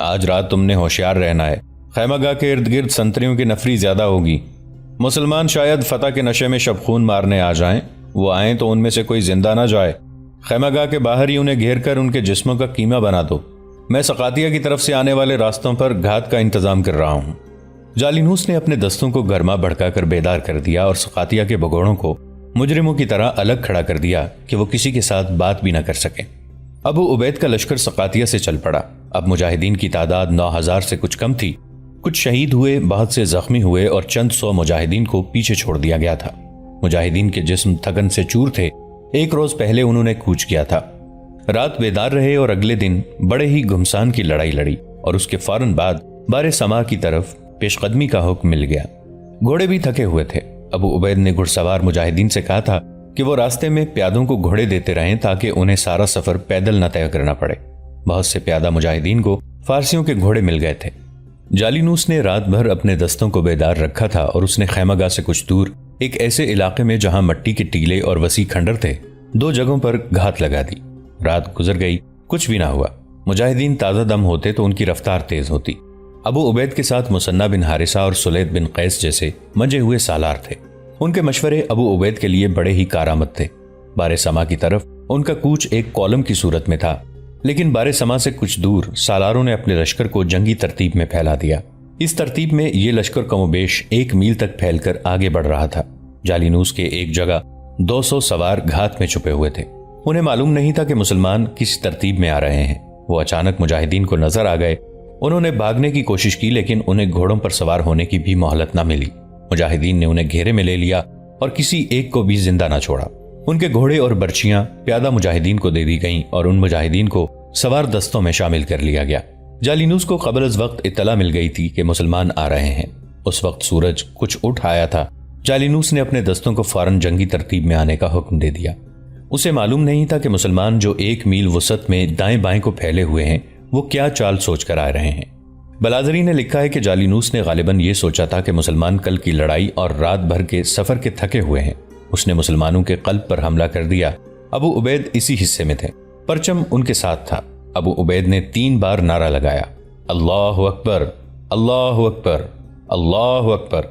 آج رات تم نے ہوشیار رہنا ہے، خیمہ گاہ کے ارد گرد سنتریوں کی نفری زیادہ ہوگی۔ مسلمان شاید فتح کے نشے میں شب خون مارنے آ جائیں، وہ آئیں تو ان میں سے کوئی زندہ نہ جائے۔ خیمہ گاہ کے باہر ہی انہیں گھیر کر ان کے جسموں کا قیمہ بنا دو۔ میں سقاطیہ کی طرف سے آنے والے راستوں پر گھات کا انتظام کر رہا ہوں۔ جالینوس نے اپنے دستوں کو گرما بھڑکا کر بیدار کر دیا اور سقاطیہ کے بگوڑوں کو مجرموں کی طرح الگ کھڑا کر دیا کہ وہ کسی کے ساتھ بات بھی نہ کر سکیں۔ ابو عبید کا لشکر سقاطیہ سے چل پڑا۔ اب مجاہدین کی تعداد 9000 سے کچھ کم تھی۔ کچھ شہید ہوئے، بہت سے زخمی ہوئے اور چند سو مجاہدین کو پیچھے چھوڑ دیا گیا تھا۔ مجاہدین کے جسم تھکن سے چور تھے۔ ایک روز پہلے انہوں نے کوچ کیا تھا۔ رات بیدار رہے اور اگلے دن بڑے ہی گھمسان کی لڑائی لڑی اور اس کے فوراً بعد بار سما کی طرف پیش قدمی کا حکم مل گیا۔ گھوڑے بھی تھکے ہوئے تھے۔ ابو عبید نے گھڑ سوار مجاہدین سے کہا تھا کہ وہ راستے میں پیادوں کو گھوڑے دیتے رہیں تاکہ انہیں سارا سفر پیدل نہ طے کرنا پڑے۔ بہت سے پیادہ مجاہدین کو فارسیوں کے گھوڑے مل گئے تھے۔ جالینوس نے رات بھر اپنے دستوں کو بیدار رکھا تھا اور اس نے خیمہ گاہ سے کچھ دور ایک ایسے علاقے میں جہاں مٹی کے ٹیلے اور وسیع کھنڈر تھے 2 جگہوں پر گھات لگا دی۔ رات گزر گئی، کچھ بھی نہ ہوا۔ مجاہدین تازہ دم ہوتے تو ان کی رفتار تیز ہوتی۔ ابو عبید کے ساتھ مثنہ بن حارثہ اور سلید بن قیس جیسے منجے ہوئے سالار تھے۔ ان کے مشورے ابو عبید کے لیے بڑے ہی کارآمد تھے۔ بار سما کی طرف ان کا کوچ ایک کالم کی صورت میں تھا، لیکن بار سما سے کچھ دور سالاروں نے اپنے لشکر کو جنگی ترتیب میں پھیلا دیا۔ اس ترتیب میں یہ لشکر کم و بیش 1 میل تک پھیل کر آگے بڑھ رہا تھا۔ جالینوس کے ایک جگہ 200 سوار گھات میں چھپے ہوئے تھے۔ انہیں معلوم نہیں تھا کہ مسلمان کس ترتیب میں آ رہے ہیں۔ وہ اچانک مجاہدین کو نظر آ گئے۔ انہوں نے بھاگنے کی کوشش کی لیکن انہیں گھوڑوں پر سوار ہونے کی بھی مہلت نہ ملی۔ مجاہدین نے انہیں گھیرے میں لے لیا اور کسی ایک کو بھی زندہ نہ چھوڑا۔ ان کے گھوڑے اور برچیاں پیادہ مجاہدین کو دے دی گئیں اور ان مجاہدین کو سوار دستوں میں شامل کر لیا گیا۔ جالینوس کو قبل از وقت اطلاع مل گئی تھی کہ مسلمان آ رہے ہیں۔ اس وقت سورج کچھ اٹھ آیا تھا۔ جالینوس نے اپنے دستوں کو فوراً جنگی ترتیب میں آنے کا حکم دے دیا۔ اسے معلوم نہیں تھا کہ مسلمان جو 1 میل وسعت میں دائیں بائیں کو پھیلے ہوئے ہیں وہ کیا چال سوچ کر آ رہے ہیں۔ بلازری نے لکھا ہے کہ جالینوس نے غالباً یہ سوچا تھا کہ مسلمان کل کی لڑائی اور رات بھر کے سفر کے تھکے ہوئے ہیں۔ اس نے مسلمانوں کے قلب پر حملہ کر دیا۔ ابو عبید اسی حصے میں تھے۔ پرچم ان کے ساتھ تھا۔ ابو عبید نے 3 بار نعرہ لگایا، اللہ اکبر، اللہ اکبر، اللہ اکبر۔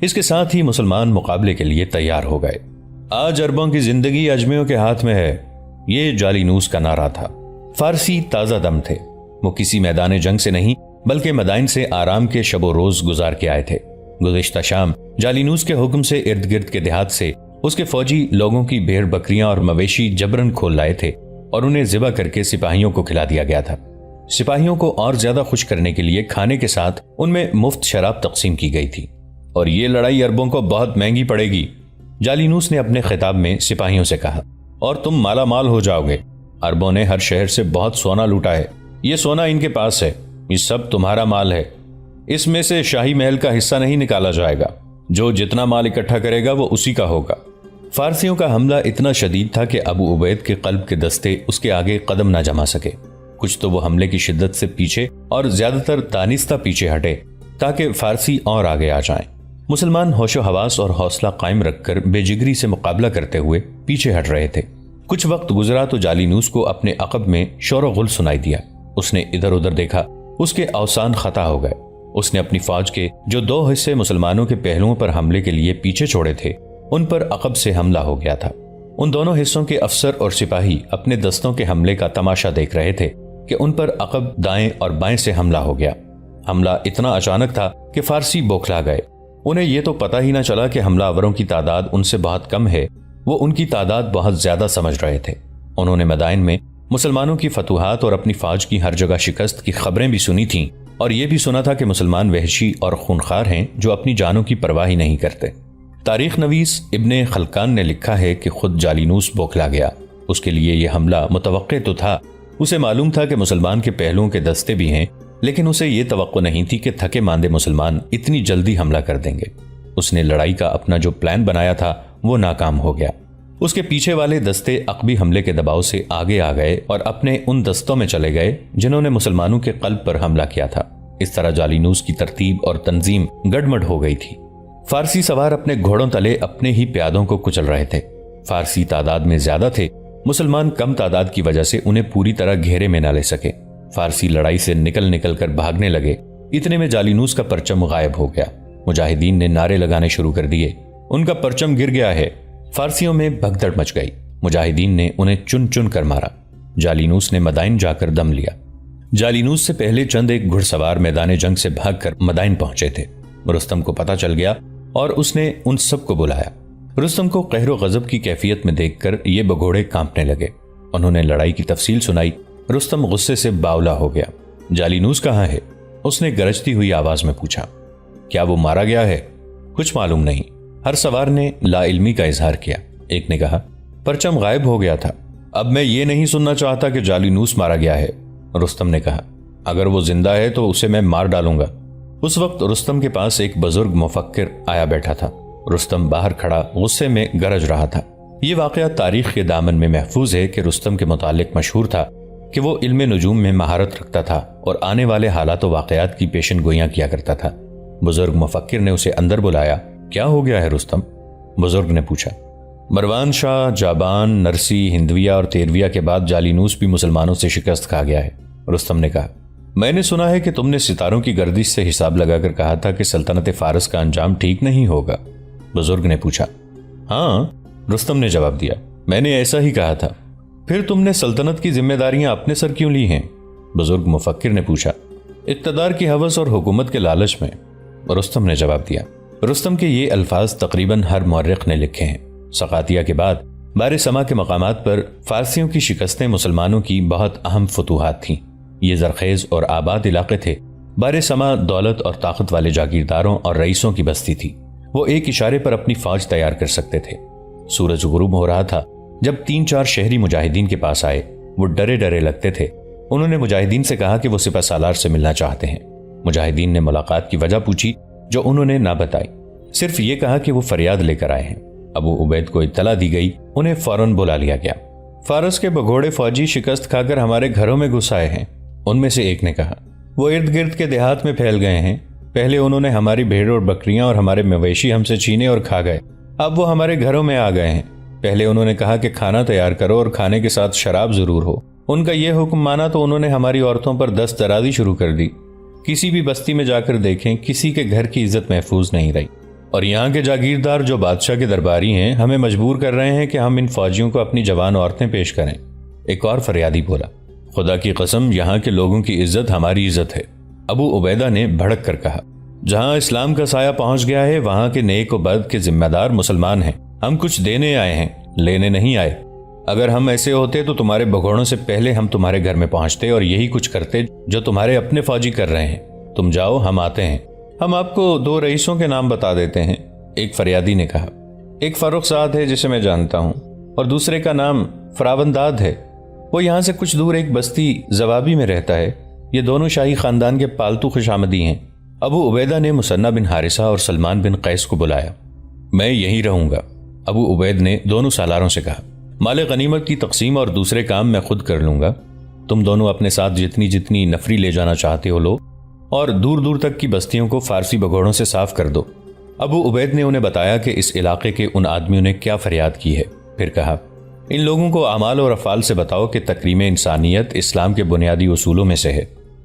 اس کے ساتھ ہی مسلمان مقابلے کے لیے تیار ہو گئے۔ آج عربوں کی زندگی اجمیوں کے ہاتھ میں ہے، یہ جالینوس کا نعرہ تھا۔ فارسی تازہ دم تھے۔ وہ کسی میدان جنگ سے نہیں بلکہ مدائن سے آرام کے شب و روز گزار کے آئے تھے۔ گزشتہ شام جالینوس کے حکم سے ارد گرد کے دیہات سے اس کے فوجی لوگوں کی بھیڑ بکریاں اور مویشی جبرن کھول لائے تھے اور انہیں ذبح کر کے سپاہیوں کو کھلا دیا گیا تھا۔ سپاہیوں کو اور زیادہ خوش کرنے کے لیے کھانے کے ساتھ ان میں مفت شراب تقسیم کی گئی تھی۔ اور یہ لڑائی عربوں کو بہت مہنگی پڑے گی، جالینوس نے اپنے خطاب میں سپاہیوں سے کہا، اور تم مالا مال ہو جاؤ گے۔ عربوں نے ہر شہر سے بہت سونا لوٹا ہے، یہ سونا ان کے پاس ہے، یہ سب تمہارا مال ہے، اس میں سے شاہی محل کا حصہ نہیں نکالا جائے گا، جو جتنا مال اکٹھا کرے گا وہ اسی کا ہوگا۔ فارسیوں کا حملہ اتنا شدید تھا کہ ابو عبید کے قلب کے دستے اس کے آگے قدم نہ جما سکے۔ کچھ تو وہ حملے کی شدت سے پیچھے اور زیادہ تر دانستہ پیچھے ہٹے تاکہ فارسی اور آگے آ جائیں۔ مسلمان ہوش و حواس اور حوصلہ قائم رکھ کر بے جگری سے مقابلہ کرتے ہوئے پیچھے ہٹ رہے تھے۔ کچھ وقت گزرا تو جالینوس کو اپنے عقب میں شور و غل سنائی دیا۔ اس نے ادھر ادھر دیکھا، اس کے اوسان خطا ہو گئے۔ اس نے اپنی فوج کے جو 2 حصے مسلمانوں کے پہلوؤں پر حملے کے لیے پیچھے چھوڑے تھے ان پر عقب سے حملہ ہو گیا تھا۔ ان دونوں حصوں کے افسر اور سپاہی اپنے دستوں کے حملے کا تماشا دیکھ رہے تھے کہ ان پر عقب دائیں اور بائیں سے حملہ ہو گیا۔ حملہ اتنا اچانک تھا کہ فارسی بوکھلا گئے۔ انہیں یہ تو پتہ ہی نہ چلا کہ حملہ آوروں کی تعداد ان سے بہت کم ہے، وہ ان کی تعداد بہت زیادہ سمجھ رہے تھے۔ انہوں نے مدائن میں مسلمانوں کی فتوحات اور اپنی فوج کی ہر جگہ شکست کی خبریں بھی سنی تھیں اور یہ بھی سنا تھا کہ مسلمان وحشی اور خونخوار ہیں جو اپنی جانوں کی پرواہ ہی نہیں کرتے۔ تاریخ نویس ابن خلقان نے لکھا ہے کہ خود جالینوس بوکھلا گیا۔ اس کے لیے یہ حملہ متوقع تو تھا، اسے معلوم تھا کہ مسلمان کے پہلوؤں کے دستے بھی ہیں، لیکن اسے یہ توقع نہیں تھی کہ تھکے ماندے مسلمان اتنی جلدی حملہ کر دیں گے۔ اس نے لڑائی کا اپنا جو پلان بنایا تھا وہ ناکام ہو گیا۔ اس کے پیچھے والے دستے عقبی حملے کے دباؤ سے آگے آ گئے اور اپنے ان دستوں میں چلے گئے جنہوں نے مسلمانوں کے قلب پر حملہ کیا تھا۔ اس طرح جالینوس کی ترتیب اور تنظیم گڑمڑ ہو گئی تھی۔ فارسی سوار اپنے گھوڑوں تلے اپنے ہی پیادوں کو کچل رہے تھے۔ فارسی تعداد میں زیادہ تھے، مسلمان کم تعداد کی وجہ سے انہیں پوری طرح گھیرے میں نہ لے سکے۔ فارسی لڑائی سے نکل نکل کر بھاگنے لگے۔ اتنے میں جالینوس کا پرچم غائب ہو گیا۔ مجاہدین نے نعرے لگانے شروع کر دیے، ان کا پرچم گر گیا ہے۔ فارسیوں میں بھگدڑ مچ گئی۔ مجاہدین نے انہیں چن چن کر مارا۔ جالینوس نے مدائن جا کر دم لیا۔ جالینوس سے پہلے چند ایک گھڑ سوار میدان جنگ سے بھاگ کر مدائن پہنچے تھے۔ رستم کو پتہ چل گیا اور اس نے ان سب کو بلایا۔ رستم کو قہر و غضب کی کیفیت میں دیکھ کر یہ بگھوڑے کانپنے لگے۔ انہوں نے لڑائی کی تفصیل سنائی۔ رستم غصے سے باولا ہو گیا۔ جالینوس کہاں ہے؟ اس نے گرجتی ہوئی آواز میں پوچھا۔ کیا وہ مارا گیا ہے؟ کچھ معلوم نہیں۔ ہر سوار نے لا علمی کا اظہار کیا۔ ایک نے کہا پرچم غائب ہو گیا تھا۔ اب میں یہ نہیں سننا چاہتا کہ جالینوس مارا گیا ہے۔ رستم نے کہا اگر وہ زندہ ہے تو اسے میں مار ڈالوں گا۔ اس وقت رستم کے پاس ایک بزرگ مفکر آیا بیٹھا تھا۔ رستم باہر کھڑا غصے میں گرج رہا تھا۔ یہ واقعہ تاریخ کے دامن میں محفوظ ہے کہ رستم کے متعلق مشہور تھا کہ وہ علم نجوم میں مہارت رکھتا تھا اور آنے والے حالات و واقعات کی پیشن گوئیاں کیا کرتا تھا۔ بزرگ مفکر نے اسے اندر بلایا۔ کیا ہو گیا ہے رستم؟ بزرگ نے پوچھا۔ مروان شاہ، جابان، نرسی، ہندویہ اور تیرویہ کے بعد جالینوس بھی مسلمانوں سے شکست کھا گیا ہے۔ رستم نے کہا میں نے سنا ہے کہ تم نے ستاروں کی گردش سے حساب لگا کر کہا تھا کہ سلطنت فارس کا انجام ٹھیک نہیں ہوگا۔ بزرگ نے پوچھا۔ ہاں، رستم نے جواب دیا، میں نے ایسا ہی کہا تھا۔ پھر تم نے سلطنت کی ذمہ داریاں اپنے سر کیوں لی ہیں؟ بزرگ مفکر نے پوچھا۔ اقتدار کی ہوس اور حکومت کے لالچ میں، رستم نے جواب دیا۔ رستم کے یہ الفاظ تقریباً ہر مورخ نے لکھے ہیں۔ سقاطیہ کے بعد بار سما کے مقامات پر فارسیوں کی شکستیں مسلمانوں کی بہت اہم فتوحات تھیں۔ یہ زرخیز اور آباد علاقے تھے۔ بار سما دولت اور طاقت والے جاگیرداروں اور رئیسوں کی بستی تھی۔ وہ ایک اشارے پر اپنی فوج تیار کر سکتے تھے۔ سورج غروب ہو رہا تھا جب 3-4 شہری مجاہدین کے پاس آئے۔ وہ ڈرے ڈرے لگتے تھے۔ انہوں نے مجاہدین سے کہا کہ وہ سپہ سالار سے ملنا چاہتے ہیں۔ مجاہدین نے ملاقات کی وجہ پوچھی جو انہوں نے نہ بتائی، صرف یہ کہا کہ وہ فریاد لے کر آئے ہیں۔ ابو عبید کو اطلاع دی گئی، انہیں فوراً بلا لیا گیا۔ فارس کے بگھوڑے فوجی شکست کھا کر ہمارے گھروں میں گھس آئے ہیں، ان میں سے ایک نے کہا۔ وہ ارد گرد کے دیہات میں پھیل گئے ہیں۔ پہلے انہوں نے ہماری بھیڑ اور بکریاں اور ہمارے مویشی ہم سے چھینے اور کھا گئے۔ اب وہ ہمارے گھروں میں آ گئے ہیں۔ پہلے انہوں نے کہا کہ کھانا تیار کرو اور کھانے کے ساتھ شراب ضرور ہو۔ ان کا یہ حکم مانا تو انہوں نے ہماری عورتوں پر دست درازی شروع کر دی۔ کسی بھی بستی میں جا کر دیکھیں، کسی کے گھر کی عزت محفوظ نہیں رہی۔ اور یہاں کے جاگیردار جو بادشاہ کے درباری ہیں ہمیں مجبور کر رہے ہیں کہ ہم ان فوجیوں کو اپنی جوان عورتیں پیش کریں۔ ایک اور فریادی بولا، خدا کی قسم یہاں کے لوگوں کی عزت ہماری عزت ہے۔ ابو عبیدہ نے بھڑک کر کہا، جہاں اسلام کا سایہ پہنچ گیا ہے وہاں کے نیک و بد کے ذمہ دار مسلمان ہیں۔ ہم کچھ دینے آئے ہیں، لینے نہیں آئے۔ اگر ہم ایسے ہوتے تو تمہارے بگھوڑوں سے پہلے ہم تمہارے گھر میں پہنچتے اور یہی کچھ کرتے جو تمہارے اپنے فوجی کر رہے ہیں۔ تم جاؤ، ہم آتے ہیں۔ ہم آپ کو 2 رئیسوں کے نام بتا دیتے ہیں، ایک فریادی نے کہا۔ ایک فروخ سعد ہے جسے میں جانتا ہوں، اور دوسرے کا نام فراونداد ہے۔ وہ یہاں سے کچھ دور ایک بستی زوابی میں رہتا ہے۔ یہ دونوں شاہی خاندان کے پالتو خوشامدی ہیں۔ ابو عبیدہ نے مثنہ بن حارثہ اور سلمان بن قیس کو بلایا۔ میں یہیں رہوں گا، ابو عبید نے دونوں سالاروں سے کہا۔ مال غنیمت کی تقسیم اور دوسرے کام میں خود کر لوں گا۔ تم دونوں اپنے ساتھ جتنی جتنی نفری لے جانا چاہتے ہو لو، اور دور دور تک کی بستیوں کو فارسی بگھوڑوں سے صاف کر دو۔ ابو عبید نے انہیں بتایا کہ اس علاقے کے ان آدمیوں نے کیا فریاد کی ہے۔ پھر کہا، ان لوگوں کو اعمال اور افعال سے بتاؤ کہ تکریم انسانیت اسلام کے بنیادی اصولوں میں سے ہے۔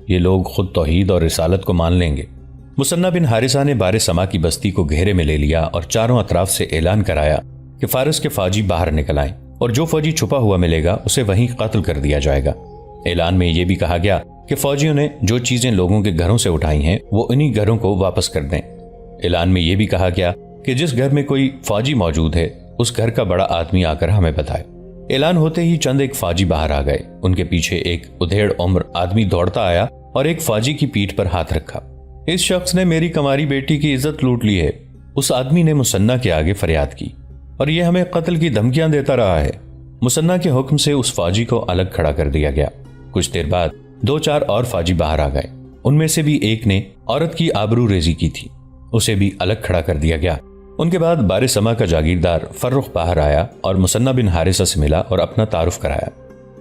یہ لوگ خود توحید اور رسالت کو مان لیں گے۔ مثنہ بن حارثہ نے بار سما کی بستی کو گھیرے میں لے لیا اور چاروں اطراف سے اعلان کرایا کہ فارس کے فوجی باہر نکل آئیں، اور جو فوجی چھپا ہوا ملے گا اسے وہیں قتل کر دیا جائے گا۔ اعلان میں یہ بھی کہا گیا کہ فوجیوں نے جو چیزیں لوگوں کے گھروں سے اٹھائی ہیں وہ انہی گھروں کو واپس کر دیں۔ اعلان میں یہ بھی کہا گیا کہ جس گھر میں کوئی فوجی موجود ہے اس گھر کا بڑا آدمی آ کر ہمیں بتائے۔ اعلان ہوتے ہی چند ایک فوجی باہر آ گئے۔ ان کے پیچھے ایک ادھیڑ عمر آدمی دوڑتا آیا اور ایک فوجی کی پیٹھ پر ہاتھ رکھا۔ اس شخص نے میری کماری بیٹی کی عزت لوٹ لی ہے۔ اس آدمی نے مثنہ کے آگے فریاد کی، اور یہ ہمیں قتل کی دھمکیاں دیتا رہا ہے۔ مثنہ کے حکم سے اس فوجی کو الگ کھڑا کر دیا گیا۔ کچھ دیر بعد 2-4 اور فوجی باہر آ گئے۔ ان میں سے بھی ایک نے عورت کی آبرو ریزی کی تھی، اسے بھی الگ کھڑا کر دیا گیا۔ ان کے بعد بار سما کا جاگیردار فرخ باہر آیا اور مثنہ بن حارثہ سے ملا اور اپنا تعارف کرایا۔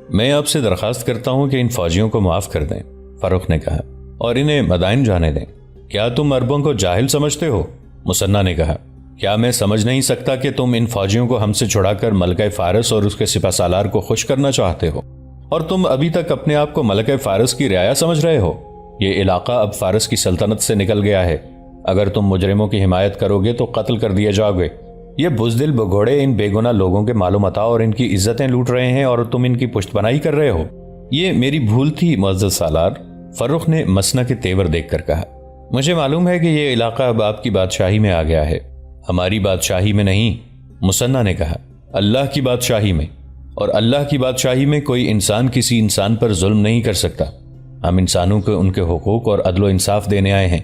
میں آپ سے درخواست کرتا ہوں کہ ان فوجیوں کو معاف کر دیں، فرخ نے کہا، اور انہیں مدائن جانے دیں۔ کیا تم عربوں کو جاہل سمجھتے ہو؟ مثنہ نے کہا، کیا میں سمجھ نہیں سکتا کہ تم ان فوجیوں کو ہم سے چھڑا کر ملکہ فارس اور اس کے سپہ سالار کو خوش کرنا چاہتے ہو؟ اور تم ابھی تک اپنے آپ کو ملکہ فارس کی رعایا سمجھ رہے ہو؟ یہ علاقہ اب فارس کی سلطنت سے نکل گیا ہے۔ اگر تم مجرموں کی حمایت کرو گے تو قتل کر دیے جاؤ گے۔ یہ بزدل بگھوڑے ان بے گناہ لوگوں کے مال و متاع اور ان کی عزتیں لوٹ رہے ہیں اور تم ان کی پشت پناہی کر رہے ہو۔ یہ میری بھول تھی معزز سالار، فرخ نے مسنا کے تیور دیکھ کر کہا۔ مجھے معلوم ہے کہ یہ علاقہ اب آپ کی بادشاہی میں آ گیا ہے۔ ہماری بادشاہی میں نہیں، مسنا نے کہا، اللہ کی بادشاہی میں، اور اللہ کی بادشاہی میں کوئی انسان کسی انسان پر ظلم نہیں کر سکتا۔ ہم انسانوں کو ان کے حقوق اور عدل و انصاف دینے آئے ہیں۔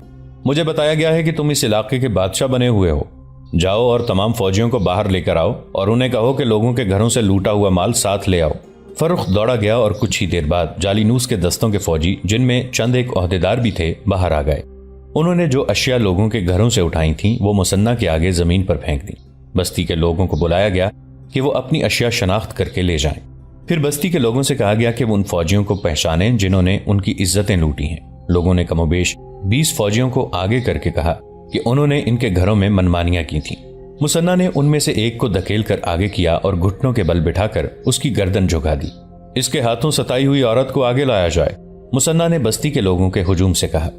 مجھے بتایا گیا ہے کہ تم اس علاقے کے بادشاہ بنے ہوئے ہو۔ جاؤ اور تمام فوجیوں کو باہر لے کر آؤ اور انہیں کہو کہ لوگوں کے گھروں سے لوٹا ہوا مال ساتھ لے آؤ۔ فرخ دوڑا گیا اور کچھ ہی دیر بعد جالینوس کے دستوں کے فوجی، جن میں چند ایک عہدیدار بھی تھے، باہر آ گئے۔ انہوں نے جو اشیاء لوگوں کے گھروں سے اٹھائی تھیں وہ مسنا کے آگے زمین پر پھینک دیں۔ بستی کے لوگوں کو بلایا گیا کہ وہ اپنی اشیاء شناخت کر کے لے جائیں۔ پھر بستی کے لوگوں سے کہا گیا کہ وہ ان فوجیوں کو پہچانیں جنہوں نے ان کی عزتیں لوٹی ہیں۔ لوگوں نے کم و بیش 20 فوجیوں کو آگے کر کے کہا کہ انہوں نے ان کے گھروں میں منمانیاں کی تھیں۔ مسنا نے ان میں سے ایک کو دھکیل کر آگے کیا اور گھٹنوں کے بل بٹھا کر اس کی گردن جھکا دی۔ اس کے ہاتھوں ستائی ہوئی عورت کو آگے لایا جائے، مسنا نے بستی کے لوگوں کے ہجوم سے کہا۔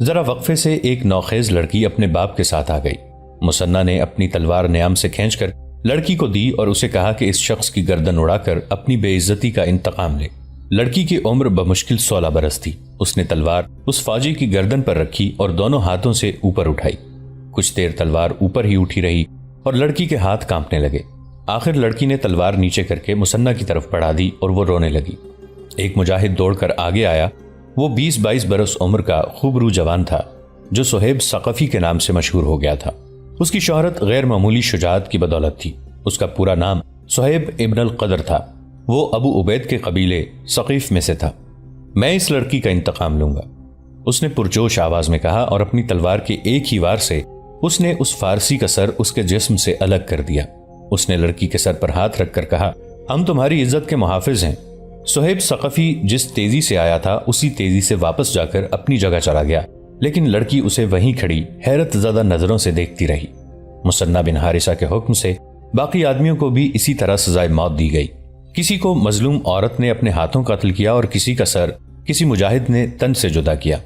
ذرا وقفے سے ایک نوخیز لڑکی اپنے باپ کے ساتھ آ گئی۔ مسنا نے اپنی تلوار نیام سے کھینچ کر لڑکی کو دی اور اسے کہا کہ اس شخص کی گردن اڑا کر اپنی بے عزتی کا انتقام لے۔ لڑکی کی عمر بمشکل 16 برس تھی۔ اس نے تلوار اس فوجی کی گردن پر رکھی اور دونوں ہاتھوں سے اوپر اٹھائی۔ کچھ دیر تلوار اوپر ہی اٹھی رہی اور لڑکی کے ہاتھ کانپنے لگے۔ آخر لڑکی نے تلوار نیچے کر کے مسنا کی طرف بڑھا دی اور وہ رونے لگی۔ ایک مجاہد دوڑ کر آگے آیا۔ وہ 20-22 برس عمر کا خوبرو جوان تھا جو صہیب ثقفی کے نام سے مشہور ہو گیا تھا۔ اس کی شہرت غیر معمولی شجاعت کی بدولت تھی۔ اس کا پورا نام صہیب ابن القدر تھا۔ وہ ابو عبید کے قبیلے ثقیف میں سے تھا۔ میں اس لڑکی کا انتقام لوں گا، اس نے پرجوش آواز میں کہا، اور اپنی تلوار کے ایک ہی وار سے اس نے اس فارسی کا سر اس کے جسم سے الگ کر دیا۔ اس نے لڑکی کے سر پر ہاتھ رکھ کر کہا، ہم تمہاری عزت کے محافظ ہیں۔ صہیب ثقفی جس تیزی سے آیا تھا اسی تیزی سے واپس جا کر اپنی جگہ چلا گیا، لیکن لڑکی اسے وہیں کھڑی حیرت زدہ نظروں سے دیکھتی رہی۔ مسنا بن حارثہ کے حکم سے باقی آدمیوں کو بھی اسی طرح سزائے موت دی گئی۔ کسی کو مظلوم عورت نے اپنے ہاتھوں قتل کیا اور کسی کا سر کسی مجاہد نے تن سے جدا کیا۔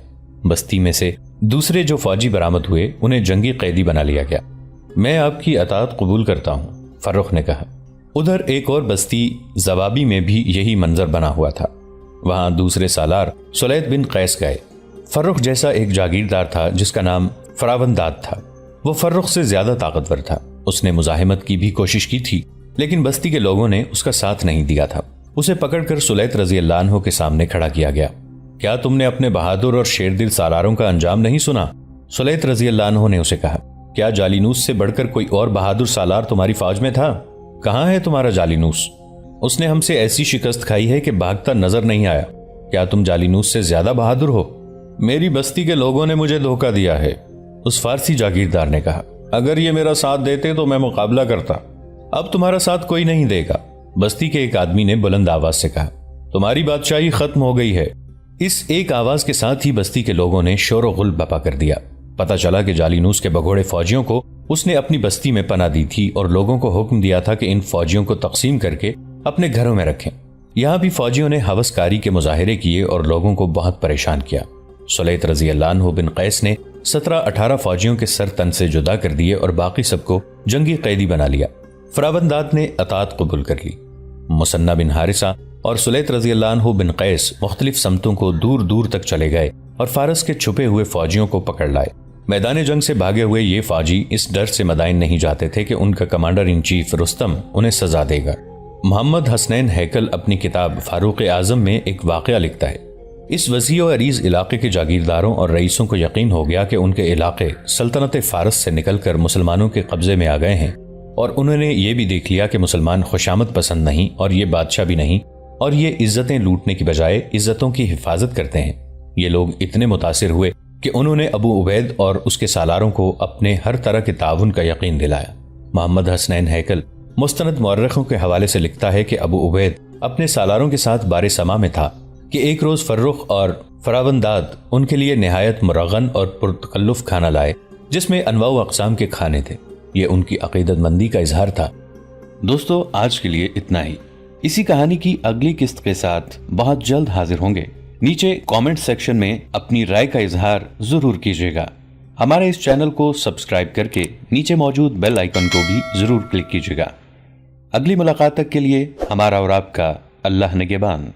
بستی میں سے دوسرے جو فوجی برآمد ہوئے انہیں جنگی قیدی بنا لیا گیا۔ میں آپ کی اطاعت قبول کرتا ہوں، فرخ نے کہا۔ ادھر ایک اور بستی زوابی میں بھی یہی منظر بنا ہوا تھا۔ وہاں دوسرے سالار سلیط بن قیس گئے۔ فرخ جیسا ایک جاگیردار تھا جس کا نام فراونداد تھا۔ وہ فرخ سے زیادہ طاقتور تھا۔ اس نے مزاحمت کی بھی کوشش کی تھی، لیکن بستی کے لوگوں نے اس کا ساتھ نہیں دیا تھا۔ اسے پکڑ کر سلیط رضی اللہ عنہ کے سامنے کھڑا کیا گیا۔ کیا تم نے اپنے بہادر اور شیر دل سالاروں کا انجام نہیں سنا؟ سلیط رضی اللہ عنہ نے اسے کہا۔ کیا جالینوس سے بڑھ کر کوئی اور بہادر سالار تمہاری فوج میں تھا؟ کہاں ہے تمہارا جالینوس؟ اس نے ہم سے ایسی شکست کھائی ہے کہ بھاگتا نظر نہیں آیا۔ کیا تم جالینوس سے زیادہ بہادر ہو؟ میری بستی کے لوگوں نے مجھے دھوکہ دیا ہے، اس فارسی جاگیردار نے کہا۔ اگر یہ میرا ساتھ دیتے تو میں مقابلہ کرتا۔ اب تمہارا ساتھ کوئی نہیں دے گا، بستی کے ایک آدمی نے بلند آواز سے کہا۔ تمہاری بادشاہی ختم ہو گئی ہے۔ اس ایک آواز کے ساتھ ہی بستی کے لوگوں نے شور و غل بپا کر دیا۔ پتہ چلا کہ جالینوس کے بگھوڑے فوجیوں کو اس نے اپنی بستی میں پناہ دی تھی اور لوگوں کو حکم دیا تھا کہ ان فوجیوں کو تقسیم کر کے اپنے گھروں میں رکھیں۔ یہاں بھی فوجیوں نے ہوس کاری کے مظاہرے کیے اور لوگوں کو بہت پریشان کیا۔ سلیط رضی اللہ عنہ بن قیس نے 17-18 فوجیوں کے سر تن سے جدا کر دیے اور باقی سب کو جنگی قیدی بنا لیا۔ فراونداد نے اطاعت قبول کر لی۔ مسنا بن حارثہ اور سلیط رضی اللہ عنہ بن قیس مختلف سمتوں کو دور دور تک چلے گئے اور فارس کے چھپے ہوئے فوجیوں کو پکڑ لائے۔ میدان جنگ سے بھاگے ہوئے یہ فوجی اس ڈر سے مدائن نہیں جاتے تھے کہ ان کا کمانڈر ان چیف رستم انہیں سزا دے گا۔ محمد حسنین ہیکل اپنی کتاب فاروق اعظم میں ایک واقعہ لکھتا ہے۔ اس وسیع و عریض علاقے کے جاگیرداروں اور رئیسوں کو یقین ہو گیا کہ ان کے علاقے سلطنت فارس سے نکل کر مسلمانوں کے قبضے میں آ گئے ہیں، اور انہوں نے یہ بھی دیکھ لیا کہ مسلمان خوشامد پسند نہیں اور یہ بادشاہ بھی نہیں، اور یہ عزتیں لوٹنے کی بجائے عزتوں کی حفاظت کرتے ہیں۔ یہ لوگ اتنے متاثر ہوئے کہ انہوں نے ابو عبید اور اس کے سالاروں کو اپنے ہر طرح کے تعاون کا یقین دلایا۔ محمد حسنین ہیکل مستند مورخوں کے حوالے سے لکھتا ہے کہ ابو عبید اپنے سالاروں کے ساتھ بار سما میں تھا کہ ایک روز فرخ اور فراونداد ان کے لیے نہایت مرغن اور پرتکلف کھانا لائے، جس میں انواع و اقسام کے کھانے تھے۔ یہ ان کی عقیدت مندی کا اظہار تھا۔ دوستو، آج کے لیے اتنا ہی۔ اسی کہانی کی اگلی قسط کے ساتھ بہت جلد حاضر ہوں گے۔ نیچے کامنٹ سیکشن میں اپنی رائے کا اظہار ضرور کیجیے گا۔ ہمارے اس چینل کو سبسکرائب کر کے نیچے موجود بیل آئیکن کو بھی ضرور کلک کیجیے گا۔ اگلی ملاقات تک کے لیے ہمارا اور آپ کا اللہ نگہبان۔